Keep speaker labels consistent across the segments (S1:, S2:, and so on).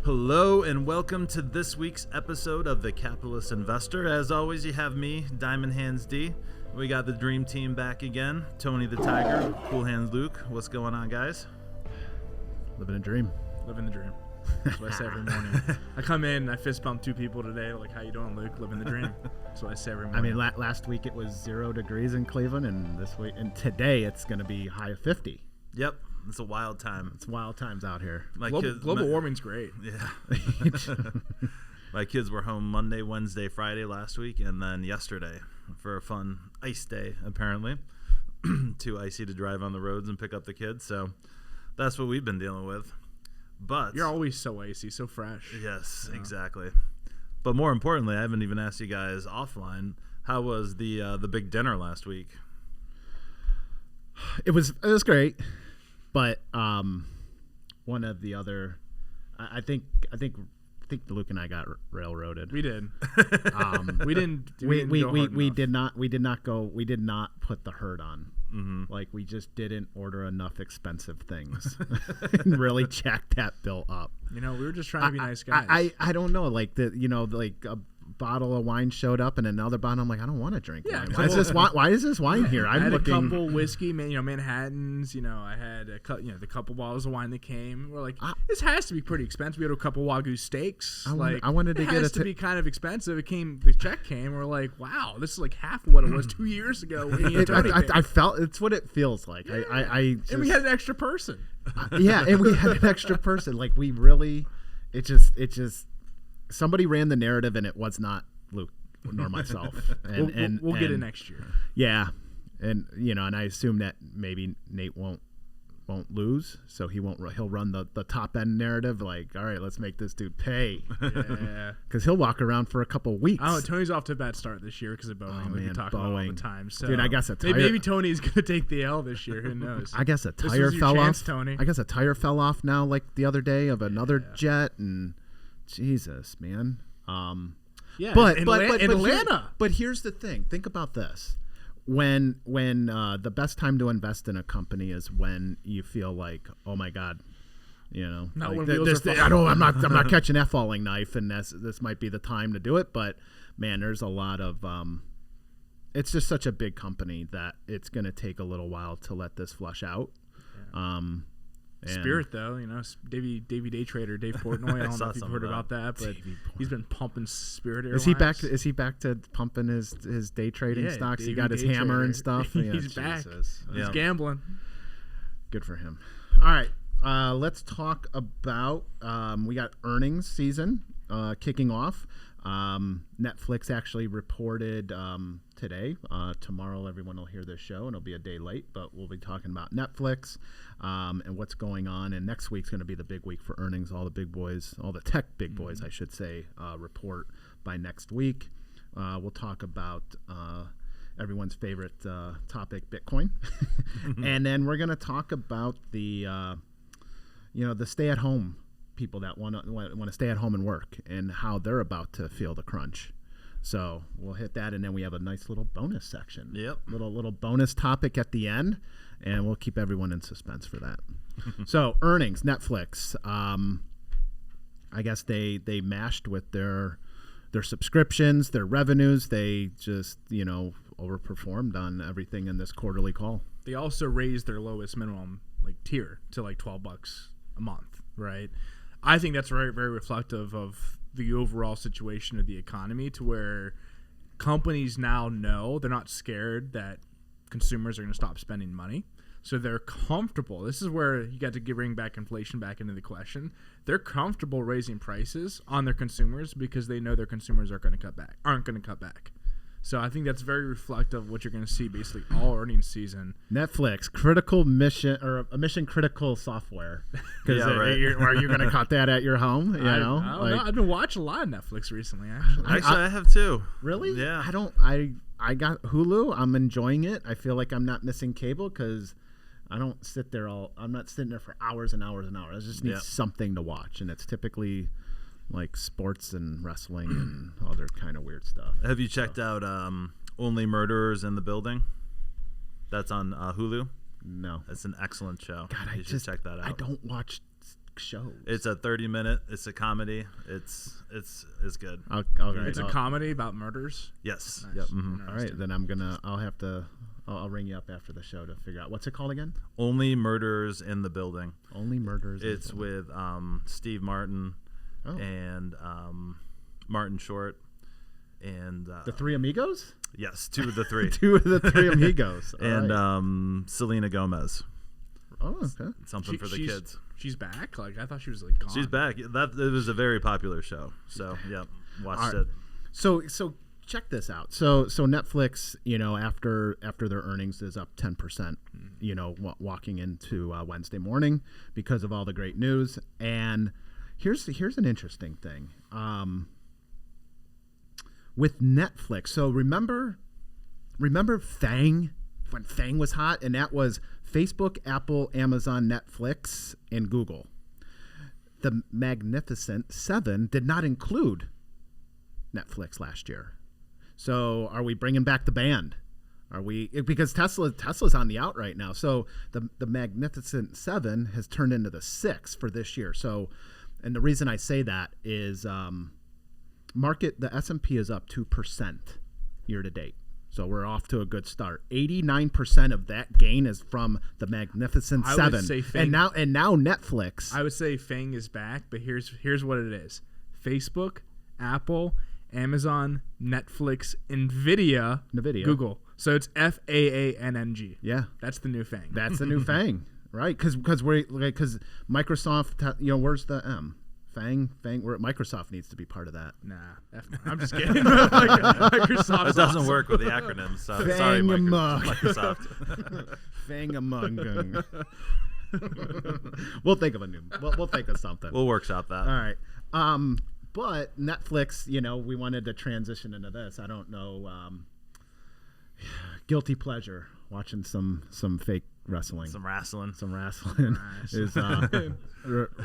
S1: Hello and welcome to this week's episode of The Capitalist Investor. As always, you have me, Diamond Hands D. We got the dream team back again. Tony the Tiger, Cool Hands Luke. What's going on, guys?
S2: Living a dream.
S3: Living the dream. That's what I say every morning. I come in, I fist bump 2 people today. Like, how you doing, Luke? Living the dream. That's what I say every morning.
S2: I mean, last week it was 0 degrees in Cleveland, and this week and today it's going to be high of 50.
S1: Yep, it's a wild time.
S2: It's wild times out here.
S3: Global warming's great.
S1: Yeah. My kids were home Monday, Wednesday, Friday last week, and then yesterday for a fun ice day, apparently. Too icy to drive on the roads and pick up the kids, so that's what we've been dealing with. But
S3: you're always so icy, so fresh.
S1: Yes, yeah. Exactly. But more importantly, I haven't even asked you guys offline, how was the big dinner last week?
S2: It was great, but one of the other, I think Luke and I got railroaded.
S3: We did.
S2: We did not put the hurt on. Mm-hmm. Like, we just didn't order enough expensive things and really jack that bill up.
S3: You know, we were just trying to be nice guys.
S2: I don't know, like a bottle of wine showed up and another bottle. I'm like, I don't want to drink wine. Why is this wine here?
S3: I had a couple whiskey, Manhattans. I had the couple bottles of wine that came. We're like, this has to be pretty expensive. We had a couple Wagyu steaks.
S2: I wanted to get
S3: it. Has to be kind of expensive. The check came. We're like, wow, this is like half of what it was 2 years ago.
S2: I felt it's what it feels like.
S3: Yeah. And we had an extra person.
S2: And we had an extra person. Like, we really, it just. Somebody ran the narrative, and it was not Luke nor myself. And
S3: we'll get it next year.
S2: Yeah, and and I assume that maybe Nate won't lose, so he'll run the top end narrative. Like, all right, let's make this dude pay. Yeah, because he'll walk around for a couple weeks.
S3: Oh, Tony's off to a bad start this year because of Boeing. We talk about all the time. So,
S2: dude, I guess
S3: maybe Tony's gonna take the L this year. Who knows?
S2: I guess a tire fell off.
S3: Tony.
S2: I guess a tire fell off now, like the other day, of another jet and. Jesus, man.
S3: But Atlanta.
S2: But here's the thing. Think about this. When the best time to invest in a company is when you feel like, oh my God, I'm not catching that falling knife, and this might be the time to do it. But man, there's a lot of it's just such a big company that it's going to take a little while to let this flush out. Yeah.
S3: Spirit, though, Davey Day Trader, Dave Portnoy. I don't know if you've heard about that, but he's been pumping Spirit Airlines.
S2: Is he back to pumping his day trading stocks?
S3: Davey
S2: he got his hammer and stuff.
S3: He's back. He's gambling.
S2: Good for him. All right, let's talk about we got earnings season kicking off. Netflix actually reported today. Tomorrow everyone will hear this show, and it'll be a day late, but we'll be talking about Netflix and what's going on. And next week's going to be the big week for earnings. All the big boys, all the tech big boys, I should say, report by next week. We'll talk about everyone's favorite topic, Bitcoin. And then we're going to talk about the stay-at-home people that want to stay at home and work, and how they're about to feel the crunch. So we'll hit that, and then we have a nice little bonus section.
S1: Yep.
S2: Little bonus topic at the end, and we'll keep everyone in suspense for that. So earnings, Netflix. I guess they mashed with their subscriptions, their revenues. They just overperformed on everything in this quarterly call.
S3: They also raised their lowest minimum tier to $12 a month, right? I think that's very, very reflective of the overall situation of the economy, to where companies now know they're not scared that consumers are going to stop spending money. So they're comfortable. This is where you got to bring back inflation back into the question. They're comfortable raising prices on their consumers because they know their consumers aren't going to cut back. So I think that's very reflective of what you're going to see basically all earnings season.
S2: Netflix, mission critical software.
S1: Yeah, right.
S2: Are you going to cut that at your home?
S3: I don't know. I've been watching a lot of Netflix recently, actually.
S1: I have too.
S2: Really?
S1: Yeah.
S2: I got Hulu. I'm enjoying it. I feel like I'm not missing cable because I'm not sitting there for hours and hours and hours. I just need something to watch, and it's typically like sports and wrestling and other kind of weird stuff.
S1: Have you checked out Only Murderers in the Building? That's on Hulu.
S2: No.
S1: It's an excellent show.
S2: God,
S1: you should check that out.
S2: I don't watch shows?
S1: It's a 30-minute. It's a comedy. It's good.
S3: It's a comedy about murders.
S1: Yes.
S3: Nice.
S1: Yep. Mm-hmm.
S2: All right, then I'll ring you up after the show to figure out what's it called again.
S1: Only Murders in the Building.
S2: Only Murders.
S1: It's with Steve Martin and Martin Short and
S2: the Three Amigos.
S1: Yes, two of the three.
S2: Two of the Three Amigos.
S1: And Selena Gomez.
S2: Oh, okay.
S1: Something for the kids.
S3: She's back. Like I thought she was like gone.
S1: She's back. It was a very popular show. So yeah, watched it.
S2: So check this out. So Netflix, after their earnings is up 10%, walking into Wednesday morning because of all the great news. And here's an interesting thing. With Netflix, so remember Fang, when Fang was hot, and that was Facebook, Apple, Amazon, Netflix, and Google. The Magnificent Seven did not include Netflix last year. So are we bringing back the band? Are we, because Tesla's on the out right now. So the Magnificent Seven has turned into the 6 for this year. So, and the reason I say that is the S&P is up 2% year to date. So we're off to a good start. 89% of that gain is from the Magnificent Seven.
S3: Would say Fang,
S2: and now Netflix.
S3: I would say Fang is back, but here's what it is: Facebook, Apple, Amazon, Netflix, Nvidia, Google. So it's FAANNG.
S2: Yeah,
S3: that's the new Fang.
S2: That's the new Fang, right? Because Microsoft, where's the M? Fang, where Microsoft needs to be part of that.
S3: Nah, I'm just kidding. Microsoft.
S1: It doesn't work with the acronyms. So sorry, Microsoft.
S2: Fang-a-mung. We'll think of a new. We'll think of something.
S1: We'll workshop that.
S2: All right. But Netflix, we wanted to transition into this. I don't know. Guilty pleasure watching some fake wrestling.
S1: Some wrestling
S2: is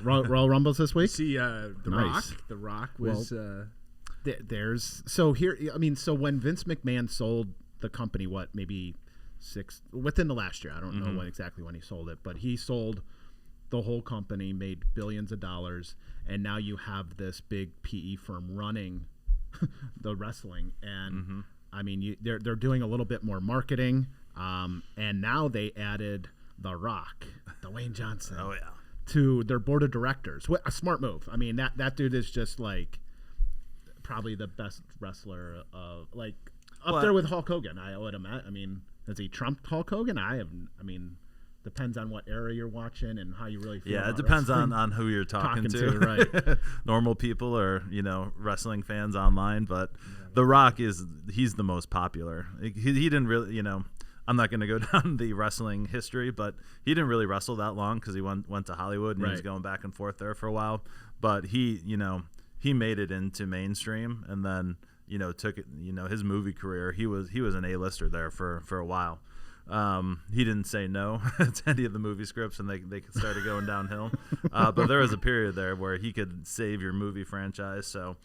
S2: Royal Rumbles this week.
S3: See,
S2: nice.
S3: The Rock was.
S2: There's so here. I mean, so when Vince McMahon sold the company, maybe within the last year. I don't know when he sold it, but he sold the whole company, made billions of dollars, and now you have this big PE firm running the wrestling, and I mean, they're doing a little bit more marketing, and now they added The Rock, Dwayne Johnson, to their board of directors. A smart move. I mean, that dude is just like probably the best wrestler of up there with Hulk Hogan. I would imagine. I mean, has he trumped Hulk Hogan? Depends on what era you're watching and how you really feel.
S1: Yeah, it depends on who you're talking to.
S2: Right.
S1: Normal people or wrestling fans online, but The Rock he's the most popular. He didn't really I'm not going to go down the wrestling history, but he didn't really wrestle that long because he went to Hollywood and he was going back and forth there for a while. But he made it into mainstream and then took it. His movie career, he was an A-lister there for a while. He didn't say no to any of the movie scripts, and they started going downhill. But there was a period there where he could save your movie franchise. So,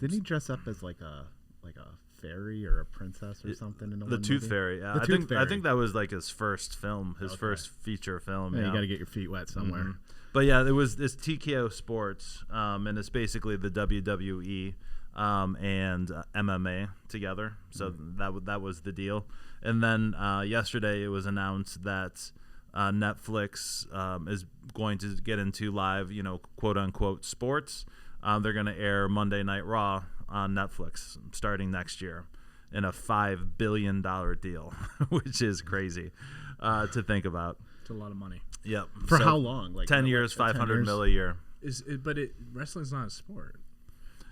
S2: did he dress up as like a fairy or a princess or something in
S1: the Tooth
S2: movie?
S1: Fairy? Yeah, I think that was like his first film, first feature film.
S2: Yeah, you got to get your feet wet somewhere.
S1: But yeah, it was this TKO Sports, and it's basically the WWE and MMA together. So that was the deal. And then yesterday it was announced that Netflix is going to get into live, quote unquote sports. They're going to air Monday Night Raw on Netflix starting next year in a $5 billion deal, which is crazy to think about.
S3: It's a lot of money.
S1: Yep.
S2: For how long?
S1: 10 years, $500 million a year.
S3: Wrestling's not a sport.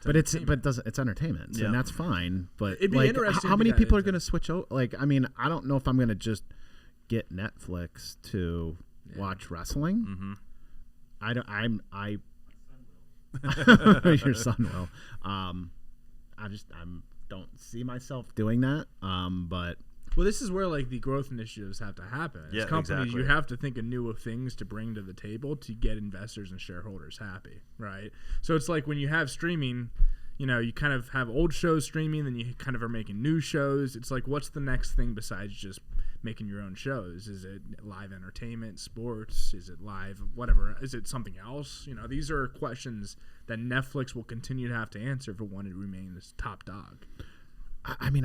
S2: It's entertainment, and that's fine. But
S3: it'd be interesting.
S2: How many people are going to switch over? I mean, I don't know if I'm going to just get Netflix to watch wrestling. Your son will. I don't see myself doing that. But
S3: this is where the growth initiatives have to happen. As companies, you have to think of new things to bring to the table to get investors and shareholders happy, right? So it's like when you have streaming, you kind of have old shows streaming, then you kind of are making new shows. It's like, what's the next thing besides just making your own shows? Is it live entertainment, sports? Is it live whatever? Is it something else? These are questions that Netflix will continue to have to answer if it wanted to remain as top dog.
S2: I mean,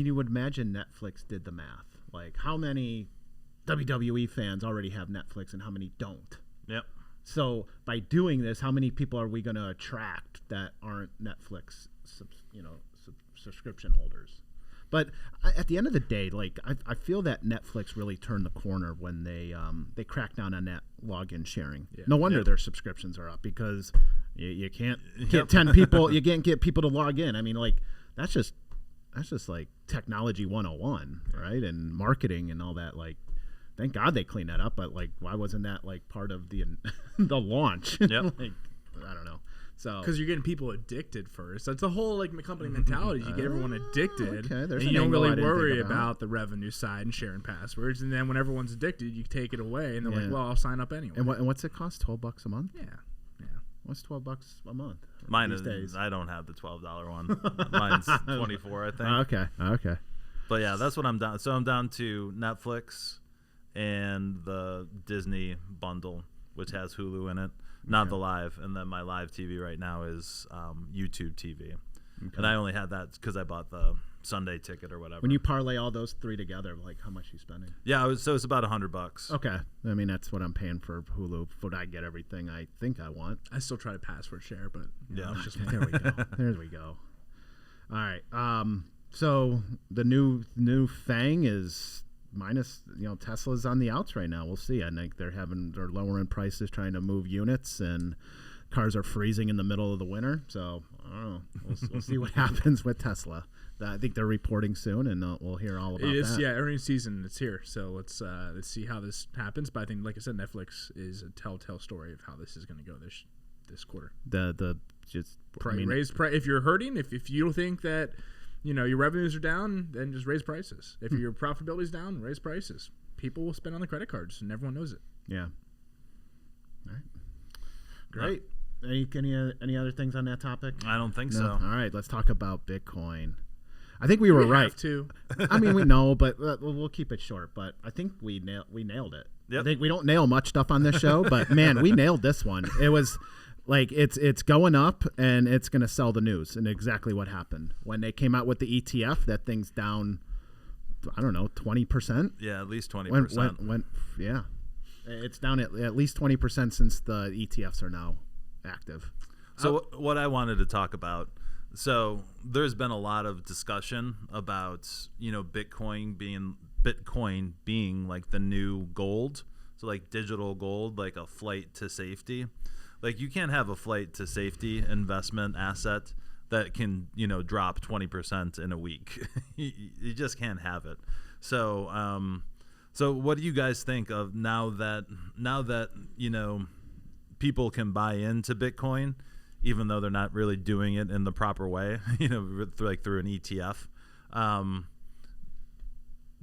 S2: you would imagine Netflix did the math. Like, how many WWE fans already have Netflix and how many don't?
S1: Yep.
S2: So by doing this, how many people are we going to attract that aren't Netflix, subscription holders? But at the end of the day, like I feel that Netflix really turned the corner when they cracked down on that login sharing. Yeah. No wonder their subscriptions are up, because you can't get 10 people. You can't get people to log in. I mean, like that's just like technology 101, right? And marketing and all that. Like, thank God they cleaned that up. But like, why wasn't that like part of the launch?
S1: Yep.
S2: Like, I don't know. So
S3: because you're getting people addicted first. That's the whole like company mentality. You get everyone addicted,
S2: okay.
S3: and you don't really worry about the revenue side and sharing passwords. And then when everyone's addicted, you take it away, and they're like, "Well, I'll sign up anyway."
S2: And what's it cost? $12 a month?
S3: Yeah.
S2: What's $12 a month?
S1: Mine is days? I don't have the $12 one. Mine's 24, I think.
S2: Okay.
S1: But yeah, that's what I'm down. So I'm down to Netflix and the Disney bundle, which has Hulu in it. Not the live, and then my live TV right now is YouTube TV, and I only had that because I bought the Sunday ticket or whatever.
S2: When you parlay all those three together, like how much are you spending?
S1: Yeah, so it's about $100.
S2: Okay, I mean that's what I'm paying for Hulu. But I get everything I think I want.
S3: I still try to password share, but it's just
S2: there we go. There we go. All right. So the new thing is minus, Tesla's on the outs right now. We'll see. I think they're lowering prices, trying to move units, and cars are freezing in the middle of the winter. So I don't know. We'll see what happens with Tesla. I think they're reporting soon, and we'll hear all about that.
S3: Yeah, earnings season, it's here. So let's see how this happens. But I think, like I said, Netflix is a telltale story of how this is going to go this quarter.
S2: Raise
S3: price. If you're hurting, if you think that your revenues are down, then just raise prices. If your profitability is down, raise prices. People will spend on the credit cards, and everyone knows it.
S2: Yeah. All right. Great. Any other things on that topic?
S1: I don't think so.
S2: All right. Let's talk about Bitcoin. I think we were right.
S3: Have to.
S2: I mean, we know, but we'll keep it short. But I think we nailed it.
S1: Yep.
S2: I think we don't nail much stuff on this show, but man, we nailed this one. It was. Like it's going up, and it's going to sell the news, and exactly what happened when they came out with the ETF. That thing's down, I don't know, 20%.
S1: Yeah, at least 20%.
S2: Yeah, it's down at least 20% since the ETFs are now active.
S1: So what I wanted to talk about. So there's been a lot of discussion about Bitcoin being like the new gold, so like digital gold, like a flight to safety. Like, you can't have a flight to safety investment asset that can, drop 20% in a week. You just can't have it. So, so what do you guys think of now that people can buy into Bitcoin, even though they're not really doing it in the proper way, through an ETF?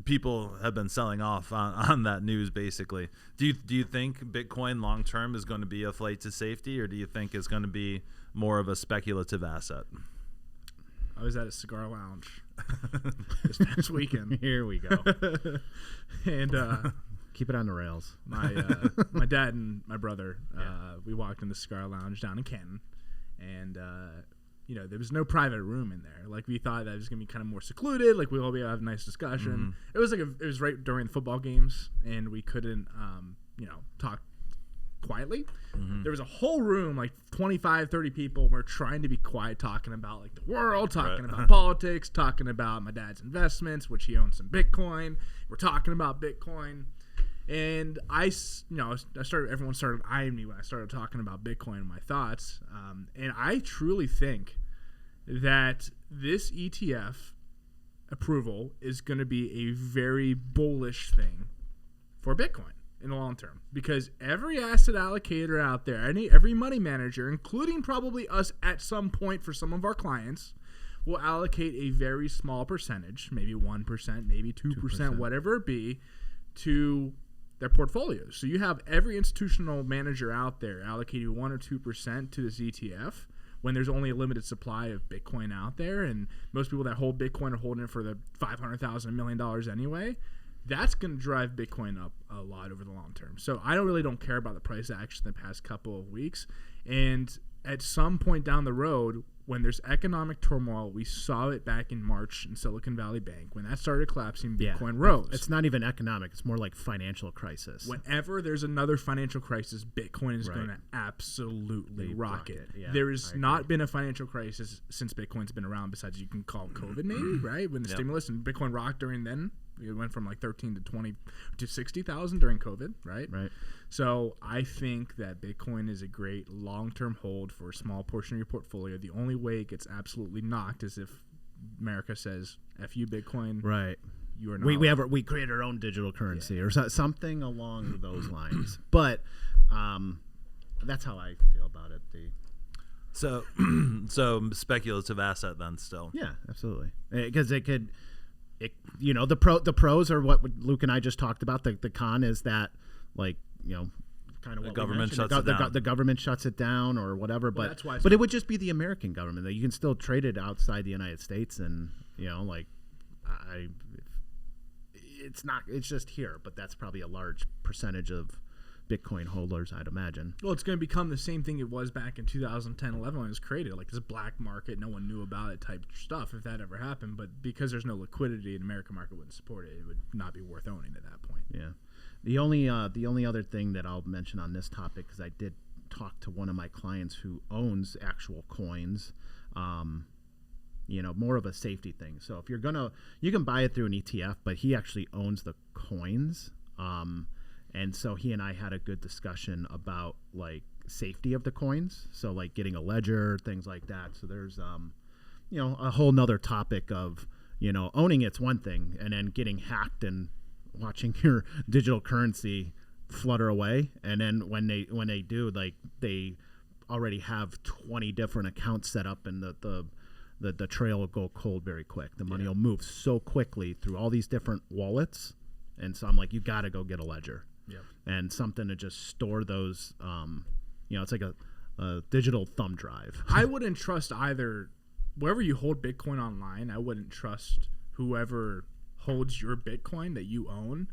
S1: People have been selling off on that news, basically. Do you think Bitcoin long term is going to be a flight to safety, or do you think it's going to be more of a speculative asset?
S3: I was at a cigar lounge this past weekend.
S2: Here we go.
S3: And
S2: keep it on the rails.
S3: My dad and my brother, we walked in the cigar lounge down in Canton, and there was no private room in there. Like, we thought that it was gonna be kind of more secluded. Like, we'll be able to have a nice discussion. Mm-hmm. It was right during the football games, and we couldn't, talk quietly. Mm-hmm. There was a whole room, like 25, 30 people. We're trying to be quiet, talking about like the world, talking about politics, talking about my dad's investments, which he owns some Bitcoin. We're talking about Bitcoin. And everyone started eyeing me when I started talking about Bitcoin and my thoughts. And I truly think that this ETF approval is going to be a very bullish thing for Bitcoin in the long term, because every asset allocator out there, every money manager, including probably us at some point for some of our clients, will allocate a very small percentage, maybe 1%, maybe 2%, whatever it be, to their portfolios. So you have every institutional manager out there allocating 1 or 2% to this ETF, when there's only a limited supply of Bitcoin out there, and most people that hold Bitcoin are holding it for the $500,000, $1 million anyway. That's going to drive Bitcoin up a lot over the long term. So I don't care about the price action the past couple of weeks. And at some point down the road, when there's economic turmoil, we saw it back in March in Silicon Valley Bank. When that started collapsing, Bitcoin rose.
S2: It's not even economic. It's more like financial crisis.
S3: Whenever there's another financial crisis, Bitcoin is going to absolutely rocket.
S2: Yeah,
S3: there has not been a financial crisis since Bitcoin's been around, besides you can call COVID maybe, right? When the stimulus and Bitcoin rocked during then. It went from like 13 to 20 to 60,000 during COVID, right?
S2: Right.
S3: So I think that Bitcoin is a great long-term hold for a small portion of your portfolio. The only way it gets absolutely knocked is if America says, F you, Bitcoin.
S2: Right.
S3: You are not.
S2: We create our own digital currency or something along those lines. But that's how I feel about it.
S1: So speculative asset then still.
S2: Yeah, absolutely. Because it could... the pros are what Luke and I just talked about. The con is that, like, kind of what
S1: the government shuts
S2: it down.
S1: down.
S2: The government shuts it down or whatever.
S3: Well,
S2: but it would just be the American government that you can still trade it outside the United States, and it's not. It's just here, but that's probably a large percentage of Bitcoin holders, I'd imagine.
S3: Well, it's going to become the same thing it was back in 2010, 11 when it was created, like this black market, no one knew about it type stuff if that ever happened. But because there's no liquidity, the American market wouldn't support it. It would not be worth owning at that point.
S2: Yeah. The only other thing that I'll mention on this topic, because I did talk to one of my clients who owns actual coins, more of a safety thing. So if you can buy it through an ETF, but he actually owns the coins. And so he and I had a good discussion about like safety of the coins. So like getting a ledger, things like that. So there's, a whole nother topic of, owning it's one thing and then getting hacked and watching your digital currency flutter away. And then when they do, like they already have 20 different accounts set up and the trail will go cold very quick. The money will move so quickly through all these different wallets. And so I'm like, you got to go get a ledger.
S3: Yep.
S2: And something to just store those, it's like a digital thumb drive.
S3: I wouldn't trust either. Wherever you hold Bitcoin online, I wouldn't trust whoever holds your Bitcoin that you own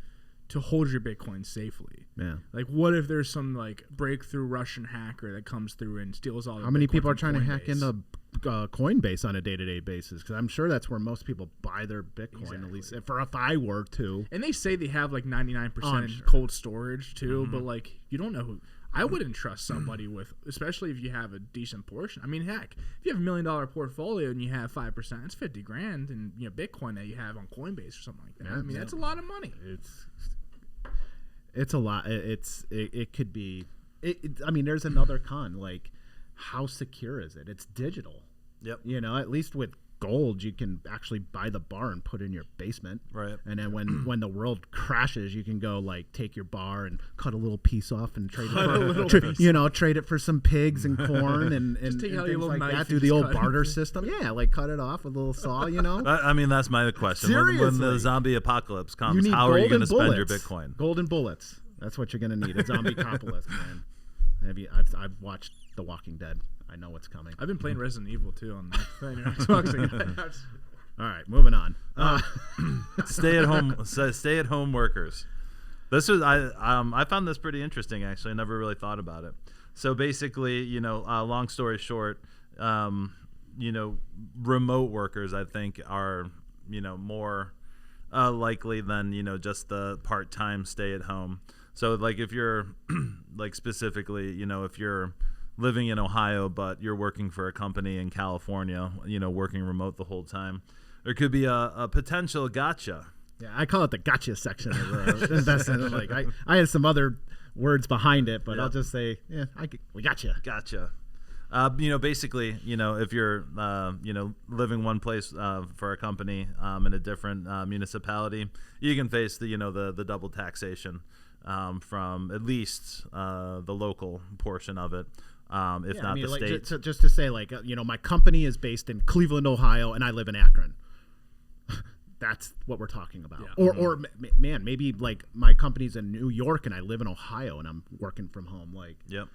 S3: to hold your Bitcoin safely.
S2: Yeah.
S3: Like, what if there's some like breakthrough Russian hacker that comes through and steals all?
S2: How many
S3: Bitcoin
S2: people are
S3: from
S2: trying to
S3: Coinbase?
S2: hack into Coinbase on a day-to-day basis? Because I'm sure that's where most people buy their Bitcoin, at least if I were to.
S3: And they say they have like 99%
S2: sure.
S3: cold storage too, but like you don't know who. I wouldn't trust somebody with, especially if you have a decent portion. I mean, heck, if you have $1 million portfolio and you have 5%, it's $50,000 in Bitcoin that you have on Coinbase or something like that.
S2: Yeah,
S3: I mean, that's a lot of money.
S2: It's a lot. It could be. I mean, there's another con. Like, how secure is it? It's digital.
S1: Yep.
S2: At least with gold, you can actually buy the bar and put it in your basement.
S1: Right.
S2: And then when the world crashes, you can go like take your bar and cut a little piece off and trade it trade it for some pigs and corn and
S3: Just take
S2: and
S3: out your
S2: things
S3: little
S2: like
S3: knife
S2: that
S3: and
S2: through the
S3: just
S2: old
S3: cut
S2: barter
S3: it.
S2: system. Yeah, like cut it off with a little saw.
S1: I mean, that's my question. When the
S2: Seriously.
S1: zombie apocalypse
S2: You
S1: comes,
S2: need
S1: how are you
S2: golden
S1: going to spend your
S2: bullets.
S1: Bitcoin?
S2: Golden bullets. That's what you're going to need. A zombie apocalypse, man. I've watched The Walking Dead. I know what's coming.
S3: I've been playing Resident Evil too on the Xbox.
S2: All right, moving on.
S1: Stay at home workers. This is I found this pretty interesting actually. I never really thought about it. So basically, long story short, remote workers I think are more likely than just the part-time stay at home. So like if you're like specifically, if you're living in Ohio but you're working for a company in California, working remote the whole time, there could be a potential gotcha.
S2: Yeah, I call it the gotcha section of the investment. Like I had some other words behind it, but I'll just say, we gotcha.
S1: Gotcha. Basically, if you're, living one place for a company in a different municipality, you can face the double taxation from at least the local portion of it, if not the state.
S2: Just to say, like, my company is based in Cleveland, Ohio, and I live in Akron. That's what we're talking about. Yeah. Or maybe like my company's in New York and I live in Ohio and I'm working from home. Like,
S1: yep.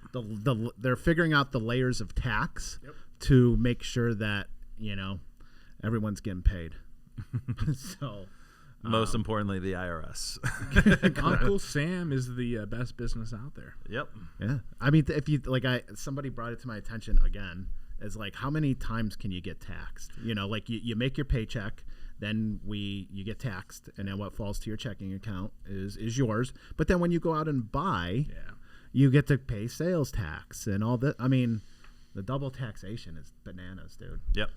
S2: They're figuring out the layers of tax to make sure that, everyone's getting paid. So
S1: Most importantly, the IRS.
S3: Uncle Sam is the best business out there.
S1: Yep.
S2: Yeah. I mean, if you somebody brought it to my attention again, is like, how many times can you get taxed? Like you make your paycheck, then you get taxed, and then what falls to your checking account is yours. But then when you go out and buy, you get to pay sales tax and all that. I mean, the double taxation is bananas, dude.
S1: Yep.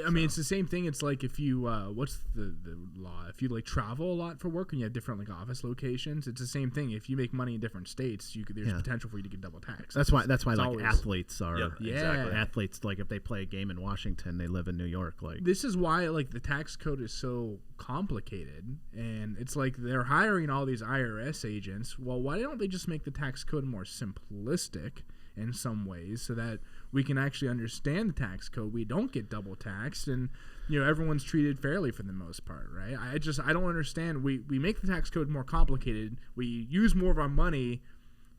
S3: I mean, it's the same thing. It's like if you, what's the law? If you like travel a lot for work and you have different like office locations, it's the same thing. If you make money in different states, there's potential for you to get double taxed.
S2: That's why like
S3: always,
S2: athletes are.
S1: Yep, exactly.
S2: Athletes, like if they play a game in Washington, they live in New York. Like
S3: this is why like the tax code is so complicated, and it's like they're hiring all these IRS agents. Well, why don't they just make the tax code more simplistic in some ways so that we can actually understand the tax code? We don't get double taxed, and everyone's treated fairly for the most part, right? I don't understand. We make the tax code more complicated. We use more of our money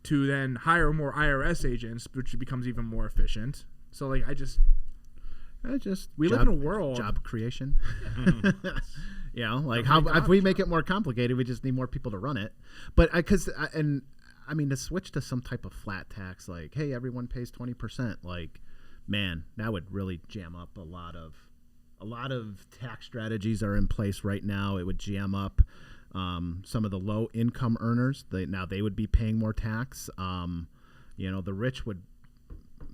S3: to then hire more IRS agents, which becomes even more efficient. So like we live in a world
S2: job creation. Like how if we make it more complicated, we just need more people to run it. But I mean, to switch to some type of flat tax, like, hey, everyone pays 20%, like, man, that would really jam up a lot of tax strategies are in place right now. It would jam up some of the low income earners. They would be paying more tax. The rich would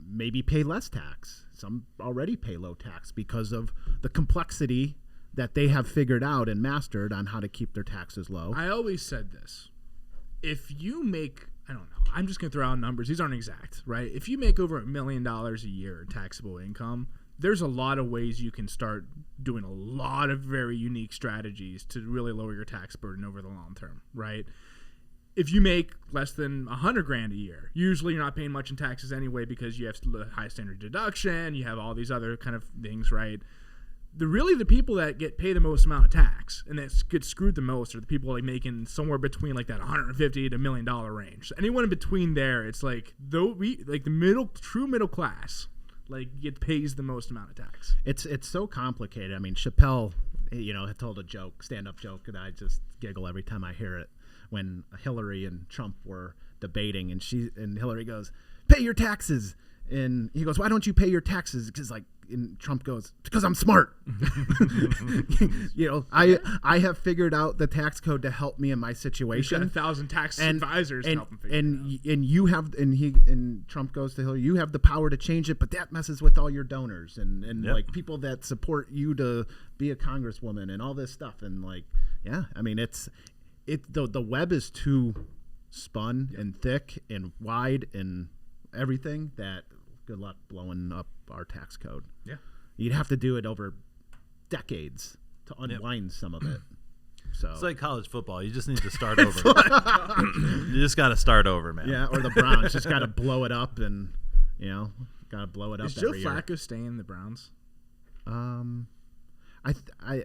S2: maybe pay less tax. Some already pay low tax because of the complexity that they have figured out and mastered on how to keep their taxes low.
S3: I always said this. If you make, I don't know, I'm just going to throw out numbers. These aren't exact, right? If you make over $1 million a year in taxable income, there's a lot of ways you can start doing a lot of very unique strategies to really lower your tax burden over the long term, right? If you make less than $100,000 a year, usually you're not paying much in taxes anyway because you have the high standard deduction, you have all these other kind of things, right? The people that pay the most amount of tax and that get screwed the most are the people like making somewhere between like that $150,000 to $1 million range. So anyone in between there, it's like the true middle class pays the most amount of tax.
S2: It's so complicated. I mean, Chappelle, had told a stand-up joke, and I just giggle every time I hear it. When Hillary and Trump were debating, and Hillary goes, "Pay your taxes," and he goes, "Why don't you pay your taxes?" Because and Trump goes, "Because I'm smart." I have figured out the tax code to help me in my situation.
S3: He's got 1,000 tax advisors to help him figure it out.
S2: And Trump goes to Hillary, "You have the power to change it, but that messes with all your donors and
S1: yep.
S2: like people that support you to be a congresswoman and all this stuff." And I mean, the web is too spun and thick and wide and everything that good luck blowing up our tax code.
S3: Yeah.
S2: You'd have to do it over decades to unwind some of it. So
S1: it's like college football. You just need to start over. You just got to start over, man.
S2: Yeah, or the Browns just got to blow it up and, got to blow it up every year.
S3: Is Joe Flacco staying in the Browns?
S2: I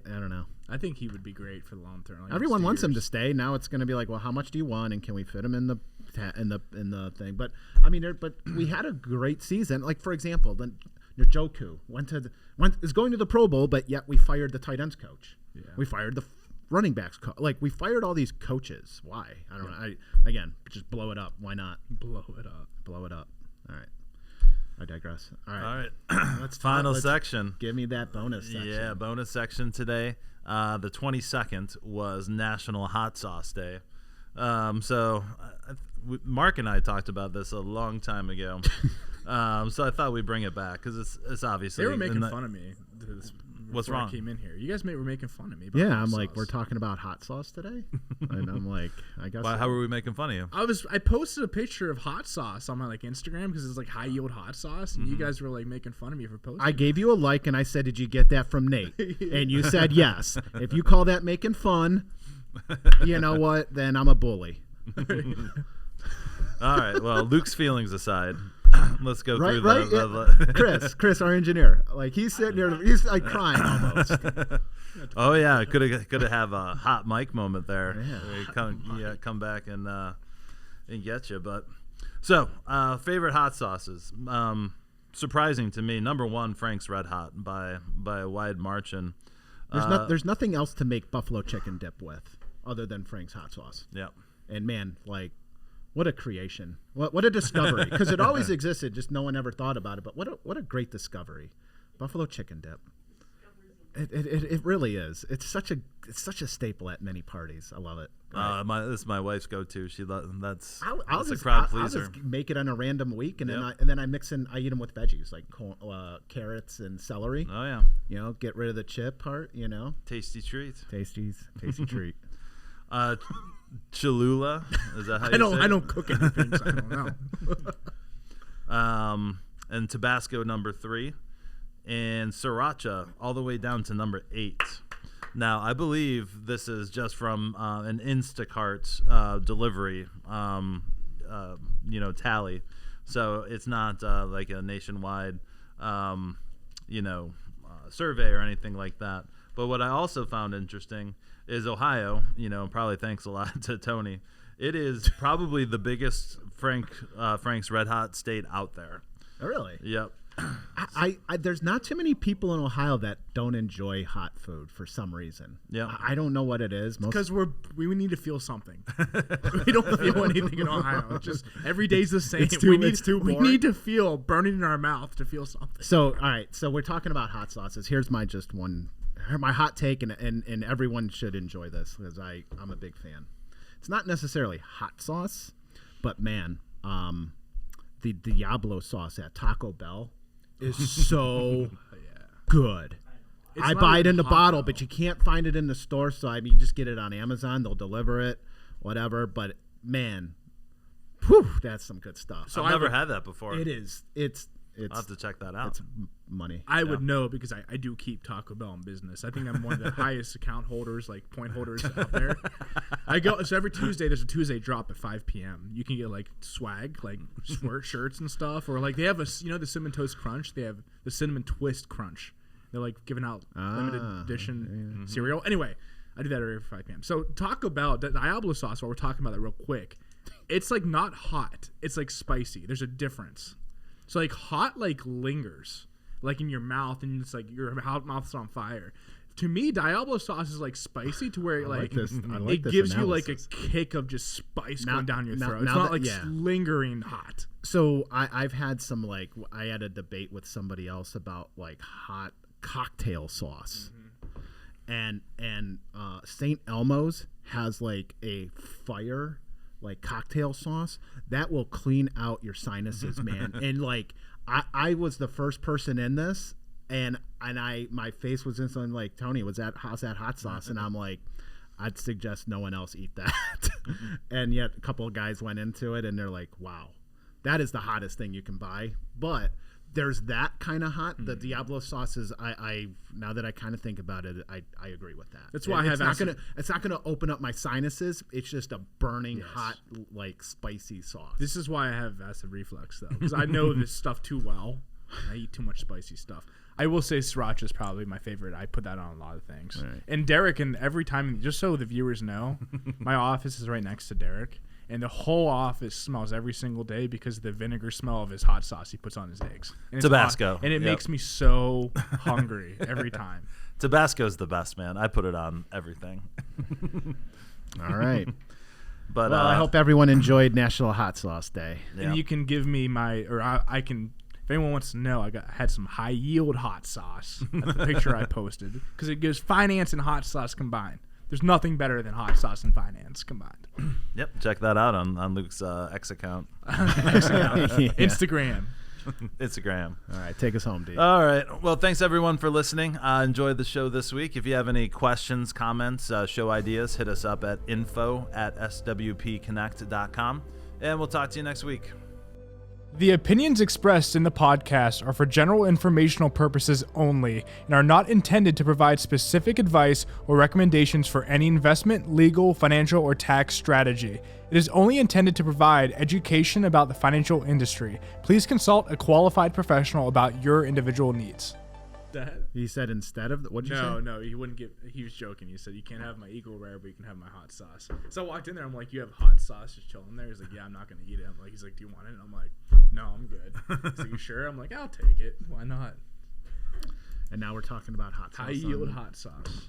S2: don't know.
S3: I think he would be great for the long term.
S2: Everyone wants him to stay. Now it's going to be like, well, how much do you want, and can we fit him in the thing? But I mean, but we had a great season. Like for example, the Njoku is going to the Pro Bowl, but yet we fired the tight ends coach. Yeah. We fired the running backs coach. Like we fired all these coaches. Why? I don't know. Again, just blow it up. Why not?
S3: Blow it up.
S2: Blow it up. All right. I digress. All
S1: right. Final section.
S2: Give me that bonus section.
S1: Yeah, bonus section today. The 22nd was National Hot Sauce Day. So Mark and I talked about this a long time ago. So I thought we'd bring it back because it's obviously.
S3: They were making fun of me.
S1: What's wrong?
S3: I came in here. You guys were making fun of me.
S2: Yeah, I'm sauce. Like, we're talking about hot sauce today, and I'm like, I guess.
S1: How were we making fun of you?
S3: I posted a picture of hot sauce on my Instagram because it's like high yield hot sauce, and you guys were like making fun of me for posting.
S2: I gave you a like, and I said, "Did you get that from Nate?" And you said yes. If you call that making fun, you know what? Then I'm a bully.
S1: All right. Well, Luke's feelings aside, let's go through
S2: the Chris, our engineer. Like he's sitting there, he's like crying almost.
S1: Oh yeah, could have a hot mic moment there.
S2: Yeah,
S1: come back and get you. But so favorite hot sauces. surprising to me. Number one, Frank's Red Hot by a wide margin.
S2: There's nothing else to make buffalo chicken dip with other than Frank's hot sauce.
S1: Yeah.
S2: And man, like, what a creation! What a discovery! Because it always existed, just no one ever thought about it. But what a great discovery! Buffalo chicken dip. It really is. It's such a staple at many parties. I love it. Right?
S1: This is my wife's go-to. That's
S2: I'll
S1: a crowd
S2: I'll
S1: pleaser.
S2: just make it on a random week, and then I mix in. I eat them with veggies like carrots and celery.
S1: Oh yeah.
S2: You know, get rid of the chip part. You know,
S1: Tasty treat.
S2: tasty treat.
S1: Cholula. Is that how you say it?
S3: I don't cook anything, so I don't know.
S1: And Tabasco number 3, and Sriracha all the way down to number 8. Now I believe this is just from an Instacart delivery, tally, so it's not like a nationwide, survey or anything like that. But what I also found interesting is Ohio, probably thanks a lot to Tony. It is probably the biggest Frank's Red Hot state out there.
S2: Oh, really?
S1: Yep.
S2: I there's not too many people in Ohio that don't enjoy hot food for some reason.
S1: Yeah.
S2: I don't know what it is.
S3: Because we need to feel something. We don't feel anything in Ohio. It's just every day's the same.
S2: It's too
S3: we
S2: boring.
S3: need to feel burning in our mouth to feel something.
S2: So, all right. So we're talking about hot sauces. Here's my hot take, and everyone should enjoy this because I'm a big fan. It's not necessarily hot sauce, but man, the Diablo sauce at Taco Bell is so good. I buy it in the bottle, but you can't find it in the store. So you just get it on Amazon. They'll deliver it, whatever. But man, that's some good stuff.
S1: So I've never had that before.
S2: It is.
S1: I'll have to check that out.
S2: It's money.
S3: I would know because I do keep Taco Bell in business. I think I'm one of the highest account holders, like point holders out there. So every Tuesday there's a Tuesday drop at 5 p.m. You can get like swag, like shirts and stuff, or like they have the Cinnamon Toast Crunch. They have the Cinnamon Twist Crunch. They're like giving out limited edition cereal. Anyway, I do that every 5 p.m. So Taco Bell, the Diablo sauce. While we're talking about that real quick, it's like not hot. It's like spicy. There's a difference. So like hot like lingers like in your mouth and it's like your mouth's on fire. To me, Diablo sauce is like spicy to where it gives you like a kick of just spice going down your throat. It's not lingering hot.
S2: So I've had some I had a debate with somebody else about like hot cocktail sauce, and St. Elmo's has like a fire like cocktail sauce that will clean out your sinuses, man. And like I was the first person in this, and my face was instantly like, Tony, how's that hot sauce? And I'm like, I'd suggest no one else eat that. And yet a couple of guys went into it and they're like, wow, that is the hottest thing you can buy. But there's that kind of hot. The Diablo sauce is, I now that I kind of think about it, I agree with that.
S3: That's why
S2: it's not gonna open up my sinuses. It's just a burning hot, like spicy sauce.
S3: This is why I have acid reflux though, because I know this stuff too well. I eat too much spicy stuff. I will say sriracha is probably my favorite. I put that on a lot of things. Right. And Derek, and every time, just so the viewers know, my office is right next to Derek. And the whole office smells every single day because of the vinegar smell of his hot sauce he puts on his eggs. And
S1: Tabasco.
S3: And it makes me so hungry every time.
S1: Tabasco's the best, man. I put it on everything.
S2: All right.
S1: But
S2: I hope everyone enjoyed National Hot Sauce Day.
S3: Yeah. And you can give me I can, if anyone wants to know, I had some high yield hot sauce. That's the picture I posted because it gives finance and hot sauce combined. There's nothing better than hot sauce and finance combined.
S1: Yep, check that out on Luke's X account.
S3: Instagram.
S1: Instagram.
S2: All right, take us home, D.
S1: All right. Well, thanks everyone for listening. Enjoyed the show this week. If you have any questions, comments, show ideas, hit us up at info@swpconnect.com, and we'll talk to you next week.
S3: The opinions expressed in the podcast are for general informational purposes only and are not intended to provide specific advice or recommendations for any investment, legal, financial, or tax strategy. It is only intended to provide education about the financial industry. Please consult a qualified professional about your individual needs.
S2: He said instead of what'd you say?
S3: No, he wouldn't give. He was joking. He said you can't have my Eagle Rare, but you can have my hot sauce. So I walked in there. I'm like, you have hot sauce just chilling there. He's like, yeah, I'm not gonna eat it. I'm like, he's like, do you want it? And I'm like, No, I'm good. So you sure? I'm like, I'll take it. Why not?
S2: And now we're talking about hot sauce.
S3: High yield hot sauce.